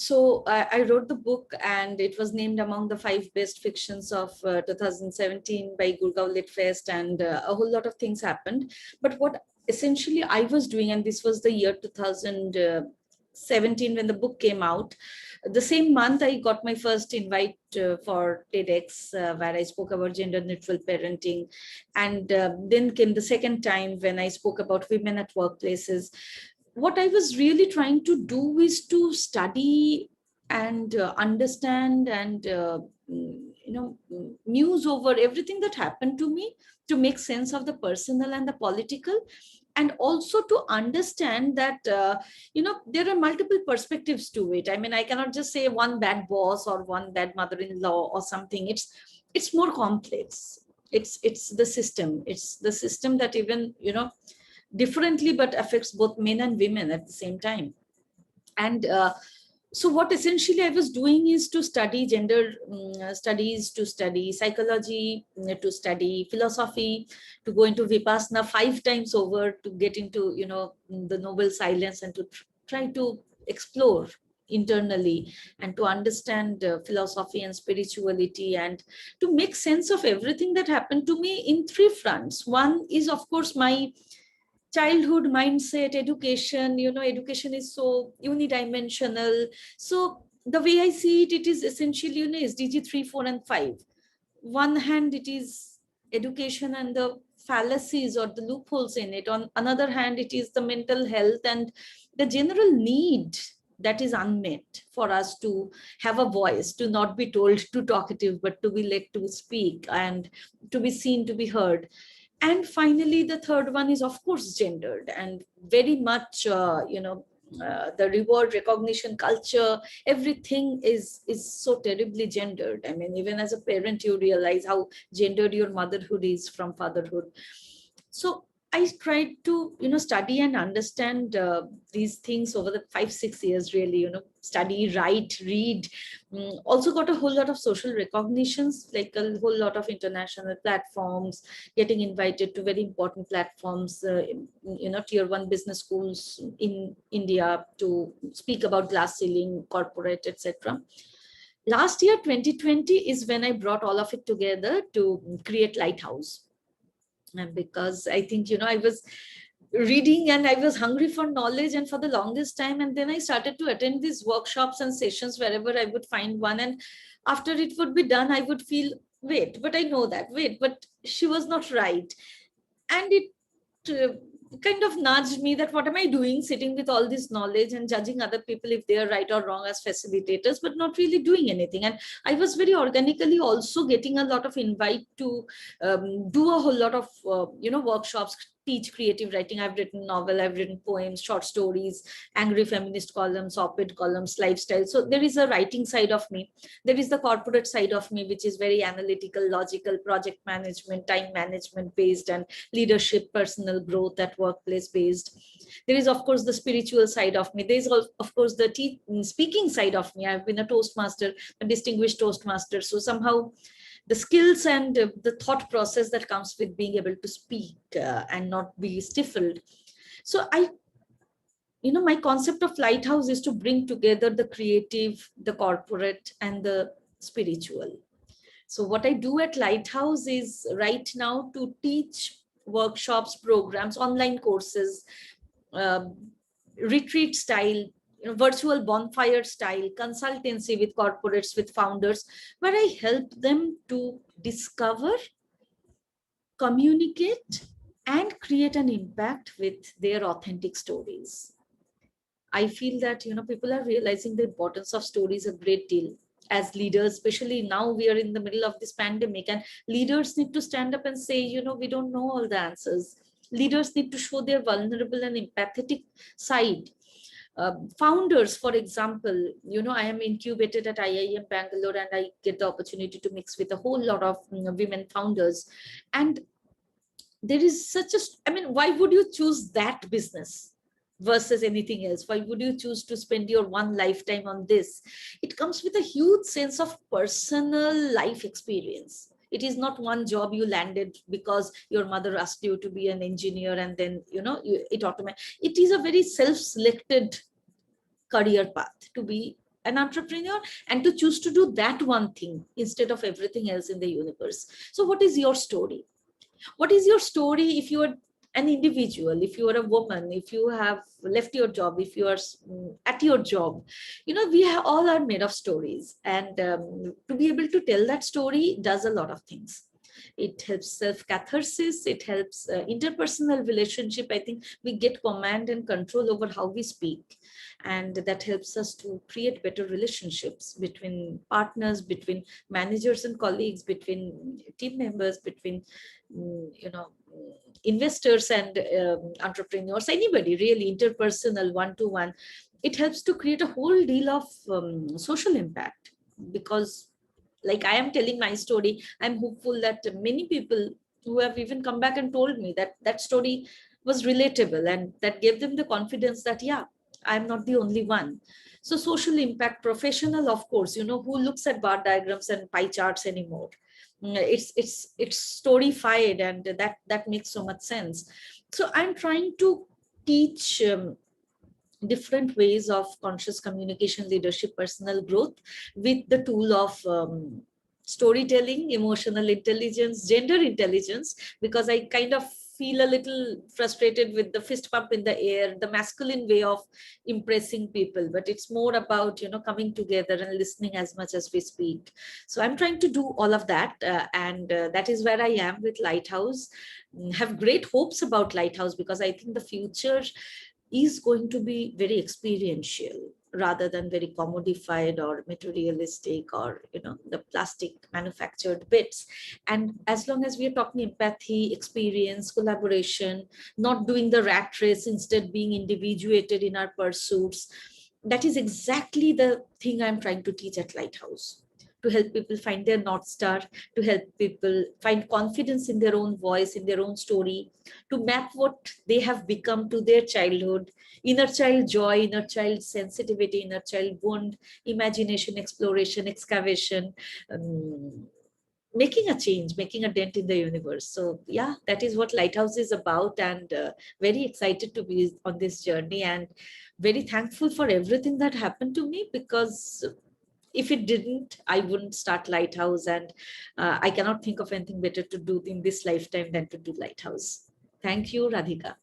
So I wrote the book, and it was named among the 5 best fictions of 2017 by Gurgaon Lit Fest, and a whole lot of things happened. But what essentially I was doing, and this was the year 2017 when the book came out. The same month, I got my first invite for TEDx, where I spoke about gender neutral parenting. And then came the second time when I spoke about women at workplaces. What I was really trying to do is to study and understand and muse over everything that happened to me, to make sense of the personal and the political, and also to understand that there are multiple perspectives to it. I mean, I cannot just say one bad boss or one bad mother-in-law or something. It's more complex. It's the system that even differently but affects both men and women at the same time. And so what essentially I was doing is to study gender studies, to study psychology, to study philosophy, to go into Vipassana 5 times over, to get into the noble silence, and to try to explore internally and to understand philosophy and spirituality, and to make sense of everything that happened to me in 3 fronts. One is, of course, my childhood mindset, education. Education is so unidimensional. So the way I see it, it is essentially SDG 3, 4, and 5. One hand, it is education and the fallacies or the loopholes in it. On another hand, it is the mental health and the general need that is unmet for us to have a voice, to not be told too talkative, but to be let to speak and to be seen, to be heard. And finally, the third one is, of course, gendered, and very much, the reward recognition culture, everything is so terribly gendered. I mean, even as a parent, you realize how gendered your motherhood is from fatherhood. So I tried to, study and understand these things over the 5-6 years, really, study, write, read. Also got a whole lot of social recognitions, like a whole lot of international platforms, getting invited to very important platforms, tier 1 business schools in India, to speak about glass ceiling, corporate, etc. Last year, 2020, is when I brought all of it together to create Lighthouse. And because I think, I was reading and I was hungry for knowledge, and for the longest time. And then I started to attend these workshops and sessions wherever I would find one. And after it would be done, I would feel, wait, but I know that, wait, but she was not right. And it kind of nudged me that what am I doing sitting with all this knowledge and judging other people if they are right or wrong as facilitators, but not really doing anything. And I was very organically also getting a lot of invite to do a whole lot of workshops, teach creative writing. I've written novel, I've written poems, short stories, angry feminist columns, op-ed columns, lifestyle. So there is a writing side of me. There is the corporate side of me, which is very analytical, logical, project management, time management based, and leadership, personal growth at workplace based. There is, of course, the spiritual side of me. There is, of course, the speaking side of me. I've been a Toastmaster, a distinguished Toastmaster. So somehow the skills and the thought process that comes with being able to speak and not be stifled. So my concept of Lighthouse is to bring together the creative, the corporate, and the spiritual. So what I do at Lighthouse is right now to teach workshops, programs, online courses, retreat style, virtual bonfire style, consultancy with corporates, with founders, where I help them to discover, communicate, and create an impact with their authentic stories. I feel that people are realizing the importance of stories a great deal. As leaders, especially now we are in the middle of this pandemic, and leaders need to stand up and say, we don't know all the answers. Leaders need to show their vulnerable and empathetic side. Founders, for example, I am incubated at IIM Bangalore, and I get the opportunity to mix with a whole lot of women founders. And there is why would you choose that business versus anything else? Why would you choose to spend your one lifetime on this? It comes with a huge sense of personal life experience. It is not one job you landed because your mother asked you to be an engineer, and then it automatically. It is a very self-selected career path to be an entrepreneur and to choose to do that one thing instead of everything else in the universe. So what is your story? What is your story if you are an individual, if you are a woman, if you have left your job, if you are at your job? We all are made of stories, and to be able to tell that story does a lot of things. It helps self-catharsis, it helps interpersonal relationship. I think we get command and control over how we speak, and that helps us to create better relationships between partners, between managers and colleagues, between team members, between investors and entrepreneurs, anybody really, interpersonal, one-to-one. It helps to create a whole deal of social impact, because like I am telling my story, I'm hopeful that many people who have even come back and told me that that story was relatable, and that gave them the confidence that, yeah, I'm not the only one. So social impact, professional, of course, who looks at bar diagrams and pie charts anymore? It's storyfied, and that makes so much sense. So I'm trying to teach different ways of conscious communication, leadership, personal growth with the tool of storytelling, emotional intelligence, gender intelligence, because I kind of feel a little frustrated with the fist pump in the air, the masculine way of impressing people, but it's more about, coming together and listening as much as we speak. So I'm trying to do all of that, and that is where I am with Lighthouse. Have great hopes about Lighthouse, because I think the future is going to be very experiential rather than very commodified or materialistic, or the plastic manufactured bits. And as long as we are talking empathy, experience, collaboration, not doing the rat race, instead being individuated in our pursuits, that is exactly the thing I'm trying to teach at Lighthouse, to help people find their North Star, to help people find confidence in their own voice, in their own story, to map what they have become to their childhood, inner child joy, inner child sensitivity, inner child wound, imagination, exploration, excavation, making a change, making a dent in the universe. So yeah, that is what Lighthouse is about, and very excited to be on this journey, and very thankful for everything that happened to me, because if it didn't, I wouldn't start Lighthouse, and I cannot think of anything better to do in this lifetime than to do Lighthouse. Thank you, Radhika.